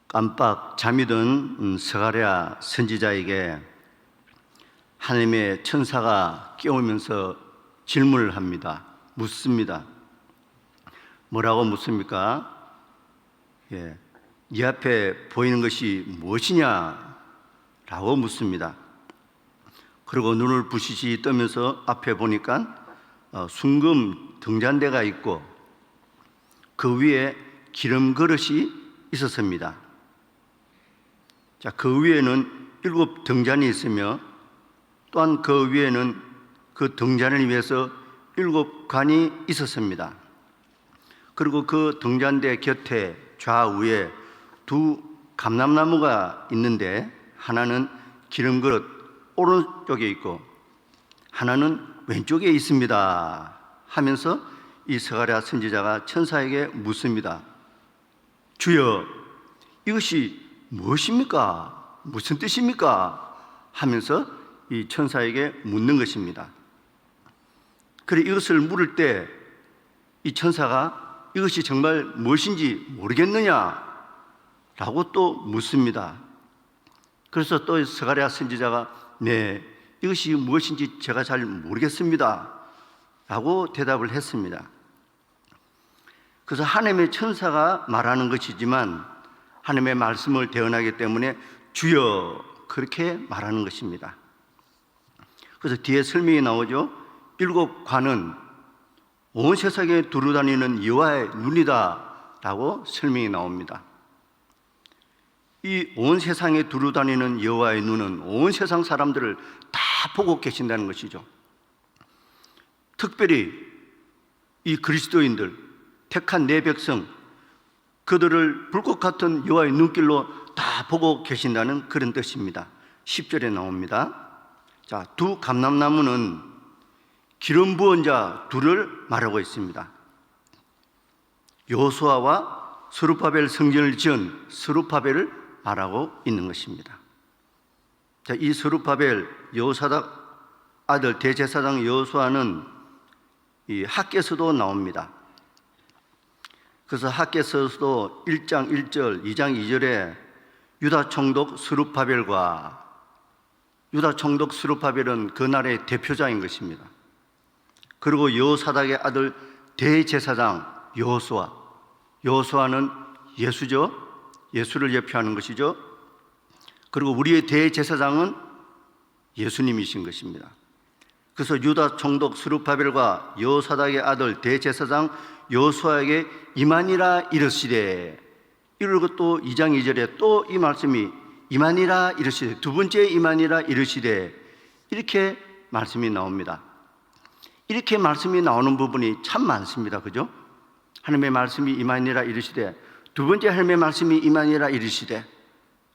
깜빡 잠이 든 스가랴 선지자에게 하나님의 천사가 깨우면서 질문을 합니다. 묻습니다. 뭐라고 묻습니까? 네 앞에 보이는 것이 무엇이냐? 라고 묻습니다. 그리고 눈을 부시시 뜨면서 앞에 보니까 순금 등잔대가 있고 그 위에 기름 그릇이 있었습니다. 자, 그 위에는 7 등잔이 있으며 또한 그 위에는 그 등잔을 위해서 7관이 있었습니다. 그리고 그 등잔대 곁에 좌우에 2 감람나무가 있는데 하나는 기름 그릇 오른쪽에 있고 하나는 왼쪽에 있습니다 하면서 이 스가랴 선지자가 천사에게 묻습니다. 주여, 이것이 무엇입니까? 무슨 뜻입니까? 하면서 이 천사에게 묻는 것입니다. 그래, 이것을 물을 때 이 천사가 이것이 정말 무엇인지 모르겠느냐? 라고 또 묻습니다. 그래서 또 스가랴 선지자가 네, 이것이 무엇인지 제가 잘 모르겠습니다 라고 대답을 했습니다. 그래서 하나님의 천사가 말하는 것이지만 하나님의 말씀을 대언하기 때문에 주여 그렇게 말하는 것입니다. 그래서 뒤에 설명이 나오죠. 7관은 온 세상에 두루다니는 여호와의 눈이다 라고 설명이 나옵니다. 이 온 세상에 두루다니는 여호와의 눈은 온 세상 사람들을 다 보고 계신다는 것이죠. 특별히 이 그리스도인들, 택한 내 백성, 그들을 불꽃 같은 여호와의 눈길로 다 보고 계신다는 그런 뜻입니다. 10절에 나옵니다. 자, 2 감람나무는 기름 부은 자 2를 말하고 있습니다. 여호수아와 스룹바벨 성전을 지은 스룹바벨을 말하고 있는 것입니다. 자, 이 스룹바벨 여호사닥 아들 대제사장 여호수아는 이 학개서도 나옵니다. 그래서 학개서도 1장 1절, 2장 2절에 유다 총독 스룹바벨과 유다 총독 스룹바벨은 그 나라의 대표자인 것입니다. 그리고 여호사닥의 아들 대제사장 여호수아, 여호수아는 예수죠. 예수를 예표하는 것이죠. 그리고 우리의 대제사장은 예수님이신 것입니다. 그래서 유다 총독 스룹바벨과 여호사닥의 아들 대제사장 여호수아에게 이만희라 이르시되, 이러고 또 2장 2절에 또 이 말씀이 이만희라 이르시되, 2번째 이만희라 이르시되, 이렇게 말씀이 나옵니다. 이렇게 말씀이 나오는 부분이 참 많습니다. 그죠? 하나님의 말씀이 이만희라 이르시되, 2번째 하나님의 말씀이 이만희라 이르시되,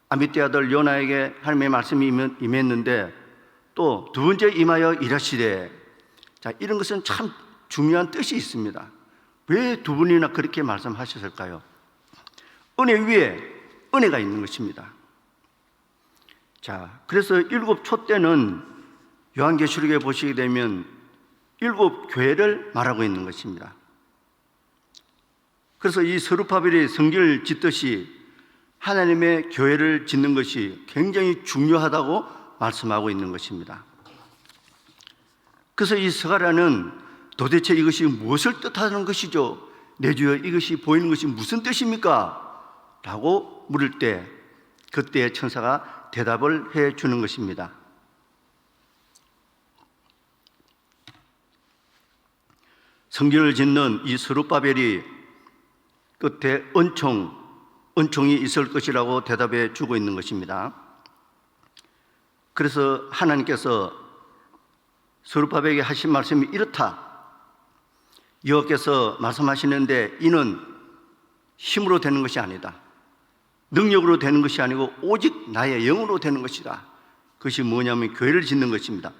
아미떼 아들 요나에게 하나님의 말씀이 임했는데 또 2번째 임하여 이르시되, 자, 이런 것은 참 중요한 뜻이 있습니다. 왜 2분이나 그렇게 말씀하셨을까요? 은혜 위에 은혜가 있는 것입니다. 자, 그래서 7초 때는 요한계시록에 보시게 되면 7 교회를 말하고 있는 것입니다. 그래서 이 스룹바벨이 성전을 짓듯이 하나님의 교회를 짓는 것이 굉장히 중요하다고 말씀하고 있는 것입니다. 그래서 이 스가랴는 도대체 이것이 무엇을 뜻하는 것이죠? 내 주여, 이것이 보이는 것이 무슨 뜻입니까? 라고 물을 때 그때 천사가 대답을 해 주는 것입니다. 성전을 짓는 이 스룹바벨이 끝에 은총이 있을 것이라고 대답해 주고 있는 것입니다. 그래서 하나님께서 스룹바벨에게 하신 말씀이 이렇다. 여호와께서 말씀하시는데 이는 힘으로 되는 것이 아니다. 능력으로 되는 것이 아니고 오직 나의 영으로 되는 것이다. 그것이 뭐냐면 교회를 짓는 것입니다.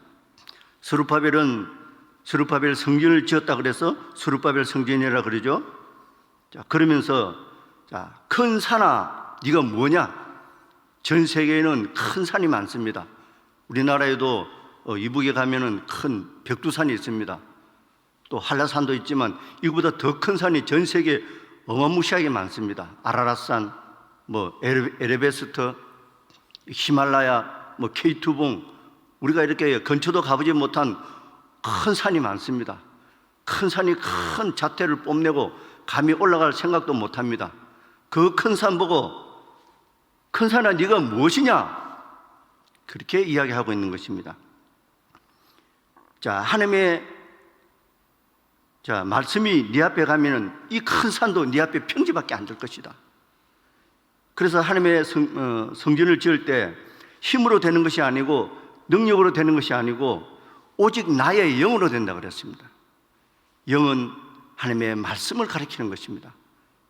스룹바벨 성전을 지었다 그래서 스룹바벨 성전이라 그러죠. 자, 그러면서 자, 큰 산아 네가 뭐냐? 전 세계에는 큰 산이 많습니다. 우리나라에도 이북에 가면은 큰 벽두산이 있습니다. 또 한라산도 있지만 이거보다 더 큰 산이 전 세계에 어마무시하게 많습니다. 아라랏산, 뭐 에베레스트, 히말라야, 뭐 K2봉, 우리가 이렇게 근처도 가보지 못한 큰 산이 많습니다. 큰 산이 큰 자태를 뽐내고 감히 올라갈 생각도 못합니다. 그 큰 산 보고 큰 산아 네가 무엇이냐? 그렇게 이야기하고 있는 것입니다. 자, 하나님의 말씀이 네 앞에 가면은 이 큰 산도 네 앞에 평지밖에 안 될 것이다. 그래서 하나님의 성전을 지을 때 힘으로 되는 것이 아니고 능력으로 되는 것이 아니고 오직 나의 영으로 된다 그랬습니다. 영은 하나님의 말씀을 가리키는 것입니다.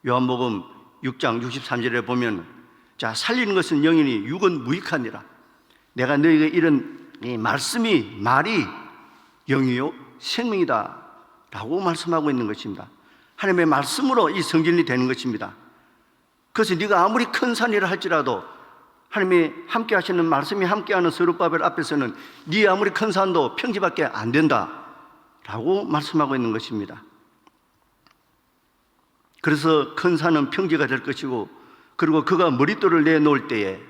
요한복음 6장 63절에 보면 살리는 것은 영이니 육은 무익하니라. 내가 너희에게 이런 이 말이 영이요 생명이다 라고 말씀하고 있는 것입니다. 하나님의 말씀으로 이 성전이 되는 것입니다. 그래서 네가 아무리 큰 산이라 할지라도 하나님이 함께 하시는 말씀이 함께하는 스룹바벨 앞에서는 네 아무리 큰 산도 평지밖에 안 된다 라고 말씀하고 있는 것입니다. 그래서 큰 산은 평지가 될 것이고, 그리고 그가 머릿돌을 내놓을 때에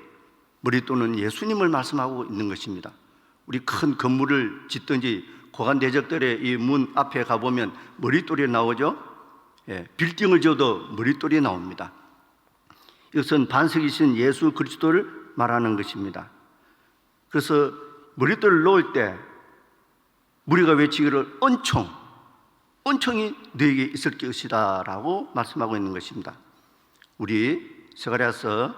머릿돌은 예수님을 말씀하고 있는 것입니다. 우리 큰 건물을 짓든지 고관 대적들의 이 문 앞에 가보면 머릿돌이 나오죠. 빌딩을 지어도 머릿돌이 나옵니다. 이것은 반석이신 예수 그리스도를 말하는 것입니다. 그래서 머릿돌을 놓을 때 무리가 외치기를 은총이 너에게 있을 것이다 라고 말씀하고 있는 것입니다. 우리 스가랴서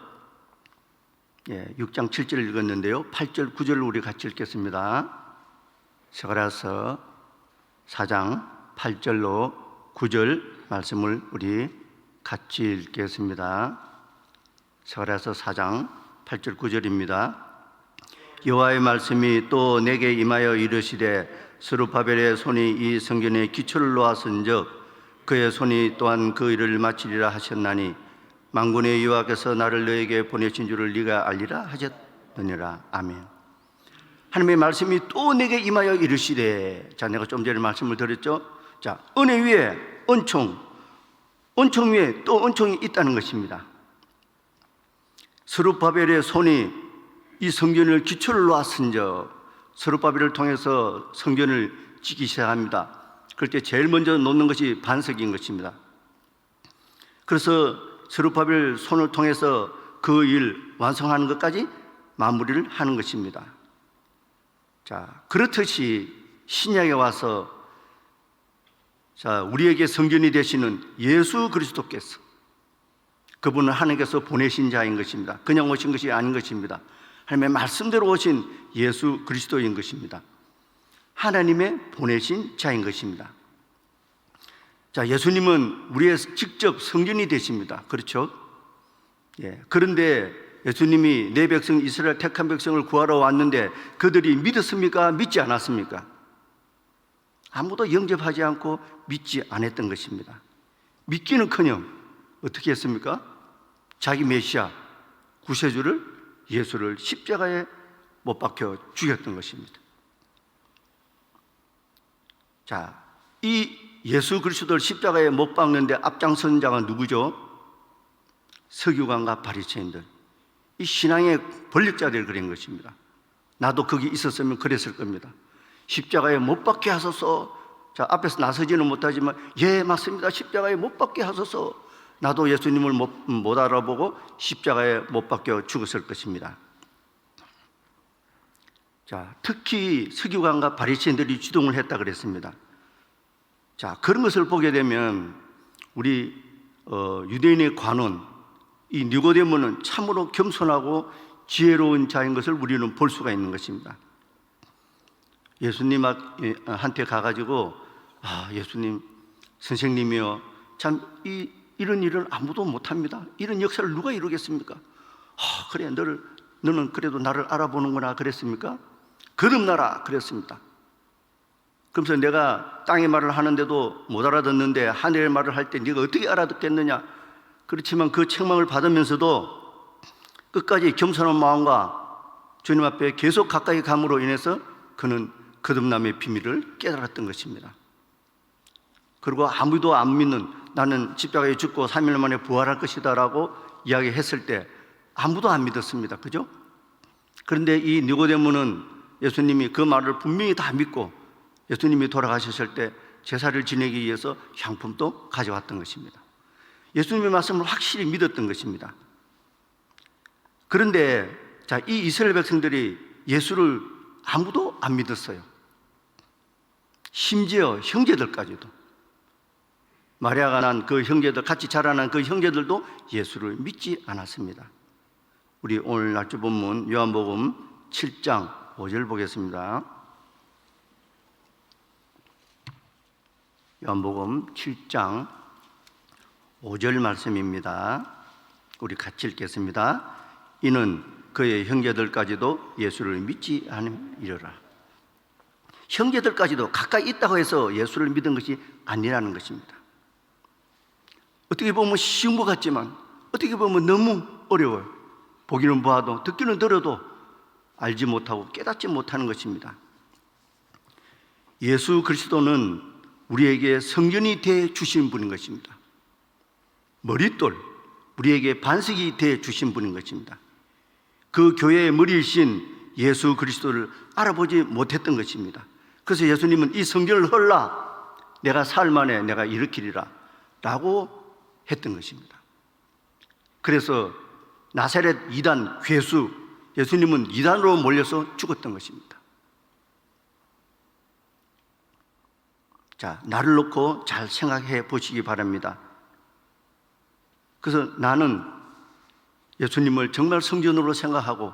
6장 7절을 읽었는데요, 8절 9절을 우리 같이 읽겠습니다. 스가랴서 4장 8절로 9절 말씀을 우리 같이 읽겠습니다. 스가랴서 4장 8절 9절입니다. 여호와의 말씀이 또 내게 임하여 이르시되 스룹바벨의 손이 이 성전에 기초를 놓았은즉 그의 손이 또한 그 일을 마치리라 하셨나니 만군의 여호와께서 나를 너에게 보내신 줄을 네가 알리라 하셨느니라. 아멘. 하나님의 말씀이 또 내게 임하여 이르시되, 내가 좀 전에 말씀을 드렸죠. 은혜 위에 은총 위에 또 은총이 있다는 것입니다. 스룹바벨의 손이 이 성전을 기초를 놓았은즉, 스룹바벨을 통해서 성전을 짓기 시작합니다. 그럴 때 제일 먼저 놓는 것이 반석인 것입니다. 그래서 스룹바벨 손을 통해서 그 일 완성하는 것까지 마무리를 하는 것입니다. 그렇듯이 신약에 와서 우리에게 성전이 되시는 예수 그리스도께서, 그분은 하나님께서 보내신 자인 것입니다. 그냥 오신 것이 아닌 것입니다. 하나님의 말씀대로 오신 예수 그리스도인 것입니다. 하나님의 보내신 자인 것입니다. 예수님은 우리의 직접 성전이 되십니다. 그렇죠? 그런데 예수님이 내 백성 이스라엘 택한 백성을 구하러 왔는데 그들이 믿었습니까? 믿지 않았습니까? 아무도 영접하지 않고 믿지 않았던 것입니다. 믿기는커녕 어떻게 했습니까? 자기 메시아 구세주를, 예수를 십자가에 못 박혀 죽였던 것입니다. 이 예수 그리스도를 십자가에 못 박는데 앞장선 자가 누구죠? 서기관과 바리새인들, 이 신앙의 권력자들을 그린 것입니다. 나도 거기 있었으면 그랬을 겁니다. 십자가에 못 박게 하소서. 앞에서 나서지는 못하지만 맞습니다, 십자가에 못 박게 하소서. 나도 예수님을 못 알아보고 십자가에 못 박혀 죽었을 것입니다. 특히 서기관과 바리새인들이 주동을 했다 그랬습니다. 그런 것을 보게 되면 우리 유대인의 관원 이 니고데모는 참으로 겸손하고 지혜로운 자인 것을 우리는 볼 수가 있는 것입니다. 예수님한테 가가지고 예수님, 선생님이요, 참 이런 일은 아무도 못합니다. 이런 역사를 누가 이루겠습니까? 그래, 너는 그래도 나를 알아보는구나 그랬습니까? 거듭나라 그랬습니다. 그러면서 내가 땅의 말을 하는데도 못 알아듣는데 하늘의 말을 할 때 네가 어떻게 알아듣겠느냐? 그렇지만 그 책망을 받으면서도 끝까지 겸손한 마음과 주님 앞에 계속 가까이 감으로 인해서 그는 거듭남의 비밀을 깨달았던 것입니다. 그리고 아무도 안 믿는, 나는 십자가에 죽고 3일 만에 부활할 것이다 라고 이야기했을 때 아무도 안 믿었습니다. 그죠? 그런데 이 니고데모는 예수님이 그 말을 분명히 다 믿고 예수님이 돌아가셨을 때 제사를 지내기 위해서 향품도 가져왔던 것입니다. 예수님의 말씀을 확실히 믿었던 것입니다. 그런데 이 이스라엘 백성들이 예수를 아무도 안 믿었어요. 심지어 형제들까지도, 마리아가 난 그 형제들, 같이 자라난 그 형제들도 예수를 믿지 않았습니다. 우리 오늘 날주 본문 요한복음 7장 5절 보겠습니다. 요한복음 7장 5절 말씀입니다. 우리 같이 읽겠습니다. 이는 그의 형제들까지도 예수를 믿지 않음이러라. 형제들까지도 가까이 있다고 해서 예수를 믿은 것이 아니라는 것입니다. 어떻게 보면 쉬운 것 같지만 어떻게 보면 너무 어려워요. 보기는 보아도 듣기는 들어도 알지 못하고 깨닫지 못하는 것입니다. 예수 그리스도는 우리에게 성전이 되어 주신 분인 것입니다. 머릿돌, 우리에게 반석이 되어 주신 분인 것입니다. 그 교회의 머리이신 예수 그리스도를 알아보지 못했던 것입니다. 그래서 예수님은 이 성전을 헐라, 내가 사흘 만에 내가 일으키리라 라고 했던 것입니다. 그래서 나사렛 이단 괴수, 예수님은 이단으로 몰려서 죽었던 것입니다. 자, 나를 놓고 잘 생각해 보시기 바랍니다. 그래서 나는 예수님을 정말 성전으로 생각하고,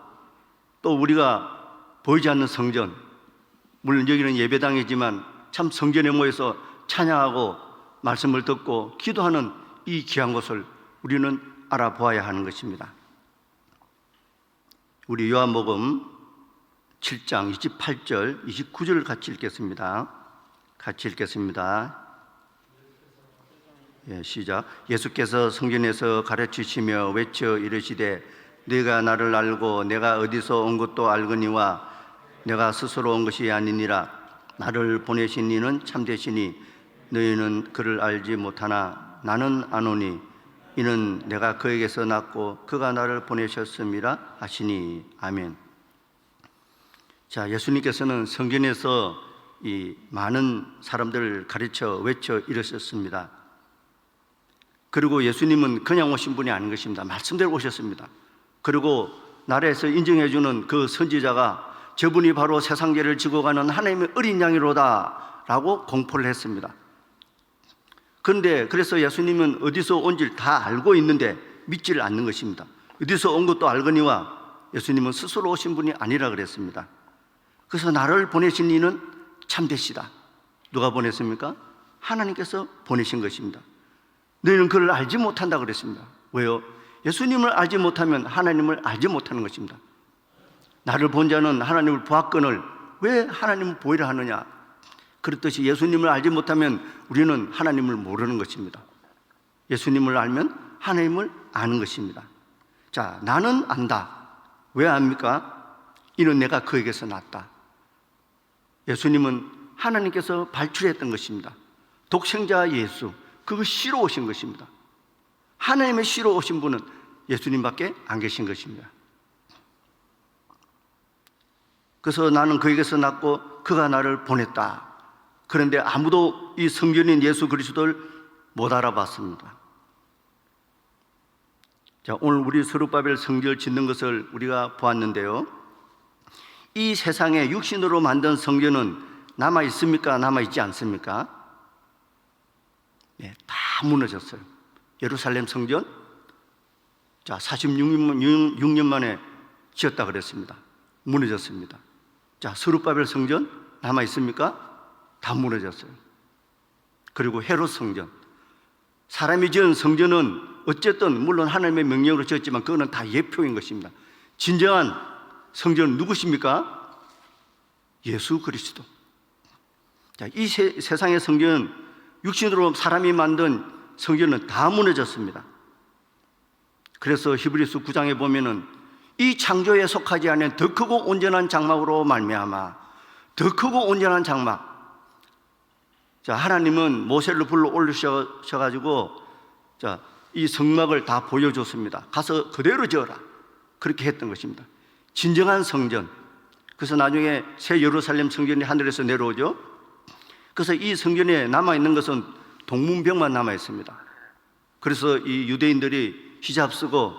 또 우리가 보이지 않는 성전, 물론 여기는 예배당이지만 참 성전에 모여서 찬양하고 말씀을 듣고 기도하는 이 귀한 것을 우리는 알아보아야 하는 것입니다. 우리 요한복음 7장 28절, 29절을 같이 읽겠습니다. 같이 읽겠습니다. 시작. 예수께서 성전에서 가르치시며 외쳐 이르시되 네가 나를 알고 내가 어디서 온 것도 알거니와 내가 스스로 온 것이 아니니라. 나를 보내신 이는 참되시니 너희는 그를 알지 못하나 나는 아노니 이는 내가 그에게서 났고 그가 나를 보내셨음이라 하시니. 아멘. 자, 예수님께서는 성전에서 이 많은 사람들을 가르쳐 외쳐 이르셨습니다. 그리고 예수님은 그냥 오신 분이 아닌 것입니다. 말씀대로 오셨습니다. 그리고 나라에서 인정해주는 그 선지자가 저분이 바로 세상 죄를 지고 가는 하나님의 어린 양이로다 라고 공포를 했습니다. 그런데 그래서 예수님은 어디서 온지를 다 알고 있는데 믿지를 않는 것입니다. 어디서 온 것도 알거니와 예수님은 스스로 오신 분이 아니라 그랬습니다. 그래서 나를 보내신 이는 참되시다. 누가 보냈습니까? 하나님께서 보내신 것입니다. 너희는 그를 알지 못한다 그랬습니다. 왜요? 예수님을 알지 못하면 하나님을 알지 못하는 것입니다. 나를 본 자는 하나님을 보았거늘 왜 하나님을 보이라 하느냐? 그렇듯이 예수님을 알지 못하면 우리는 하나님을 모르는 것입니다. 예수님을 알면 하나님을 아는 것입니다. 자, 나는 안다. 왜 압니까? 이는 내가 그에게서 났다. 예수님은 하나님께서 발출했던 것입니다. 독생자 예수, 그거 씨로 오신 것입니다. 하나님의 씨로 오신 분은 예수님밖에 안 계신 것입니다. 그래서 나는 그에게서 났고 그가 나를 보냈다. 그런데 아무도 이 성전인 예수 그리스도를 못 알아봤습니다. 자, 오늘 우리 스룹바벨 성전을 짓는 것을 우리가 보았는데요, 이 세상에 육신으로 만든 성전은 남아 있습니까? 남아 있지 않습니까? 네, 다 무너졌어요. 예루살렘 성전, 자, 46년 만에 지었다 그랬습니다. 무너졌습니다. 자, 스룹바벨 성전 남아 있습니까? 다 무너졌어요. 그리고 헤롯 성전, 사람이 지은 성전은 어쨌든 물론 하나님의 명령으로 지었지만 그거는 다 예표인 것입니다. 진정한 성전은 누구십니까? 예수 그리스도. 자, 이 세상의 성전은 육신으로 사람이 만든 성전은 다 무너졌습니다. 그래서 히브리서 9장에 보면은 이 창조에 속하지 않은 더 크고 온전한 장막으로 말미암아, 더 크고 온전한 장막. 자, 하나님은 모세를 불러 올리셔가지고, 자, 이 성막을 다 보여줬습니다. 가서 그대로 지어라. 그렇게 했던 것입니다. 진정한 성전. 그래서 나중에 새 예루살렘 성전이 하늘에서 내려오죠. 그래서 이 성전에 남아있는 것은 동문벽만 남아있습니다. 그래서 이 유대인들이 히잡 쓰고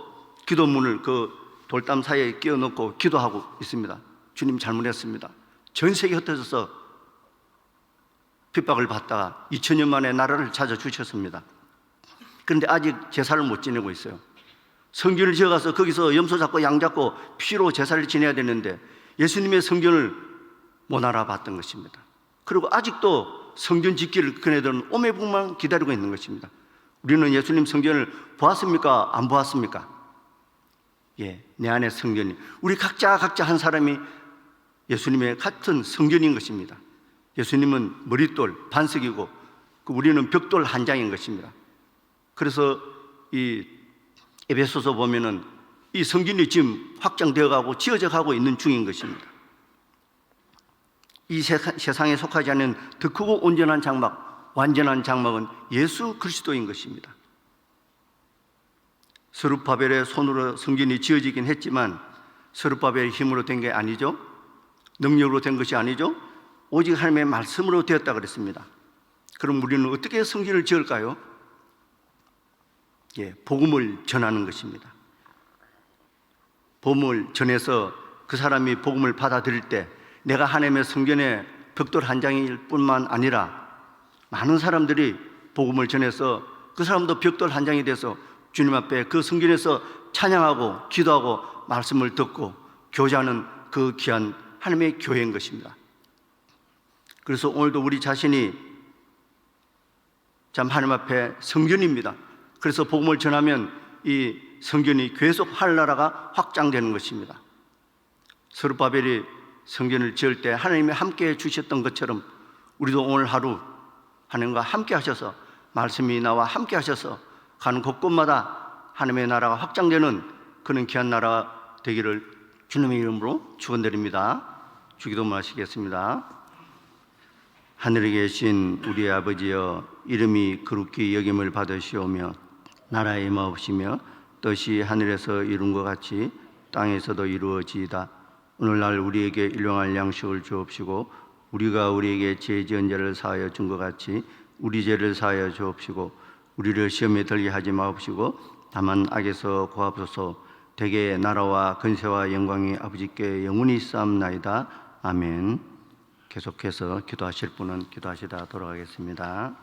기도문을 그 돌담 사이에 끼워 넣고 기도하고 있습니다. 주님 잘못했습니다. 전 세계 흩어져서 핍박을 받다가 2000년 만에 나라를 찾아주셨습니다. 그런데 아직 제사를 못 지내고 있어요. 성전을 지어가서 거기서 염소 잡고 양 잡고 피로 제사를 지내야 되는데 예수님의 성전을 못 알아봤던 것입니다. 그리고 아직도 성전 짓기를 그네들은 오매복만 기다리고 있는 것입니다. 우리는 예수님 성전을 보았습니까? 안 보았습니까? 예, 내 안에 성전이, 우리 각자 한 사람이 예수님의 같은 성전인 것입니다. 예수님은 머릿돌 반석이고 우리는 벽돌 한 장인 것입니다. 그래서 이 에베소서 보면은 이 성전이 지금 확장되어 가고 지어져 가고 있는 중인 것입니다. 이 세상에 속하지 않은 더 크고 온전한 장막, 완전한 장막은 예수 그리스도인 것입니다. 스룹바벨의 손으로 성전이 지어지긴 했지만 스룹바벨의 힘으로 된 게 아니죠. 능력으로 된 것이 아니죠. 오직 하나님의 말씀으로 되었다 그랬습니다. 그럼 우리는 어떻게 성전을 지을까요? 예, 복음을 전하는 것입니다. 복음을 전해서 그 사람이 복음을 받아들일 때 내가 하나님의 성전의 벽돌 한 장일 뿐만 아니라 많은 사람들이 복음을 전해서 그 사람도 벽돌 한 장이 돼서 주님 앞에 그 성전에서 찬양하고 기도하고 말씀을 듣고 교제하는 그 귀한 하나님의 교회인 것입니다. 그래서 오늘도 우리 자신이 참 하나님 앞에 성전입니다. 그래서 복음을 전하면 이 성전이 계속 하늘나라가 확장되는 것입니다. 스룹바벨이 성전을 지을 때 하나님이 함께 주셨던 것처럼 우리도 오늘 하루 하나님과 함께 하셔서 말씀이 나와 함께 하셔서 가는 곳곳마다 하나님의 나라가 확장되는 그런 귀한 나라 되기를 주님의 이름으로 축원드립니다. 주기도 마시겠습니다. 하늘에 계신 우리 아버지여, 이름이 거룩히 여김을 받으시오며 나라의 임하옵시며 뜻이 하늘에서 이룬 것 같이 땅에서도 이루어지이다. 오늘날 우리에게 일용할 양식을 주옵시고 우리가 우리에게 죄 지은 자를 사하여 준 것 같이 우리 죄를 사하여 주옵시고 우리를 시험에 들게 하지 마옵시고 다만 악에서 구하옵소서. 대개 나라와 근세와 영광이 아버지께 영원히 있사옵나이다. 아멘. 계속해서 기도하실 분은 기도하시다 돌아가겠습니다.